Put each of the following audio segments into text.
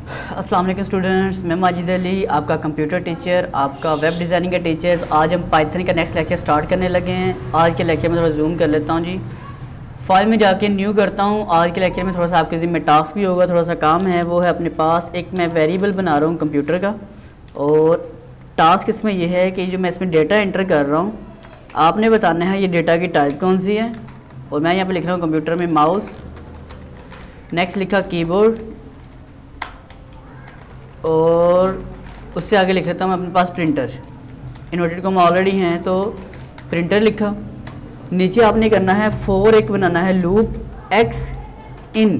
अस्सलाम वालेकुम स्टूडेंट्स, मैं माजिद अली, आपका कंप्यूटर टीचर, आपका वेब डिज़ाइनिंग का टीचर। तो आज हम पाइथन का नेक्स्ट लेक्चर स्टार्ट करने लगे हैं। आज के लेक्चर में थोड़ा जूम कर लेता हूँ जी, फाइल में जाके न्यू करता हूँ। आज के लेक्चर में थोड़ा सा आपके ज़िम्मे टास्क भी होगा, थोड़ा सा काम है। वो है अपने पास एक मैं वेरिएबल बना रहा हूँ कंप्यूटर का, और टास्क इसमें यह है कि जो मैं इसमें डेटा एंटर कर रहा हूँ, आपने बताना है ये डेटा की टाइप कौन सी है। और मैं यहाँ पर लिख रहा हूँ कंप्यूटर में माउस, नेक्स्ट लिखा कीबोर्ड, और उससे आगे लिख लेता हूँ अपने पास प्रिंटर। इन्वर्टेड कॉमा ऑलरेडी हैं तो प्रिंटर लिखा। नीचे आपने करना है फॉर एक बनाना है लूप एक्स इन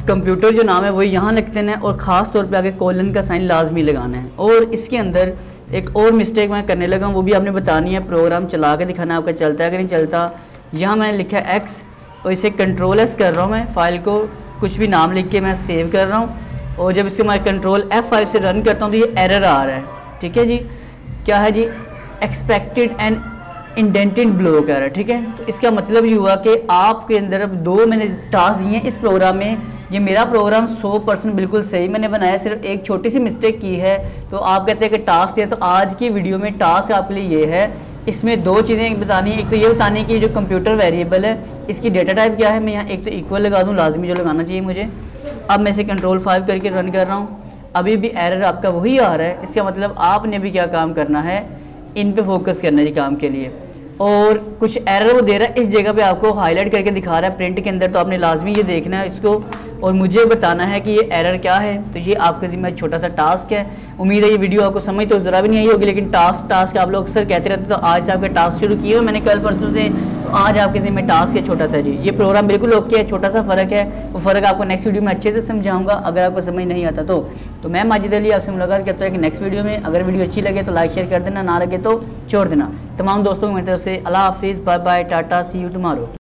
कंप्यूटर, जो नाम है वही यहाँ लिख देना है, और ख़ास तौर पे आगे कोलन का साइन लाजमी लगाना है। और इसके अंदर एक और मिस्टेक मैं करने लगा हूँ, वो भी आपने बतानी है। प्रोग्राम चला के दिखाना है आपका चलता है कि नहीं चलता। यहाँ मैंने लिखा है एक्स, और इसे कंट्रोल एस कर रहा हूँ मैं। फाइल को कुछ भी नाम लिख के मैं सेव कर रहा हूँ, और जब इसको मैं कंट्रोल F5 से रन करता हूँ तो ये एरर आ रहा है। ठीक है जी, क्या है जी, expected and indented block error. ठीक है, तो इसका मतलब ये हुआ कि आपके अंदर अब दो मैंने टास्क दिए हैं इस प्रोग्राम में। ये मेरा प्रोग्राम 100% बिल्कुल सही मैंने बनाया, सिर्फ एक छोटी सी मिस्टेक की है। तो आप कहते हैं कि टास्क दिया, तो आज की वीडियो में टास्क आपके लिए ये है। इसमें दो चीज़ें बतानी है। एक तो ये बतानी है कि जो कंप्यूटर वेरिएबल है इसकी डेटा टाइप क्या है। मैं यहाँ एक तो इक्वल लगा दूँ, लाजमी जो लगाना चाहिए मुझे। अब मैं इसे कंट्रोल 5 करके रन कर रहा हूँ, अभी भी एरर आपका वही आ रहा है। इसका मतलब आपने भी क्या काम करना है, इन पे फोकस करना है काम के लिए। और कुछ एरर वो दे रहा है, इस जगह पे आपको हाईलाइट करके दिखा रहा है प्रिंट के अंदर, तो आपने लाजमी ये देखना है इसको और मुझे बताना है कि ये एरर क्या है। तो ये आपके ज़िम्मे छोटा सा टास्क है। उम्मीद है ये वीडियो आपको समझ तो ज़रा भी नहीं आई होगी, लेकिन टास्क आप लोग अक्सर कहते रहते, तो आज से आपके टास्क शुरू किए हो मैंने कल परसों से। तो आज आपके ज़िम्मे टास्क है छोटा सा जी। ये प्रोग्राम बिल्कुल ओके है, छोटा सा फ़र्क है। वो फ़र्क आपको नेक्स्ट वीडियो में अच्छे से समझाऊंगा अगर आपको समझ नहीं आता तो मैं माजिद अली आपसे मुलाकात करता हूँ कि नेक्स्ट वीडियो में। अगर वीडियो अच्छी लगे तो लाइक शेयर कर देना, ना लगे तो छोड़ देना। तमाम दोस्तों को मेरी तरफ से अल्लाह हाफिज़, बाय बाय, टाटा, सी यू टुमारो।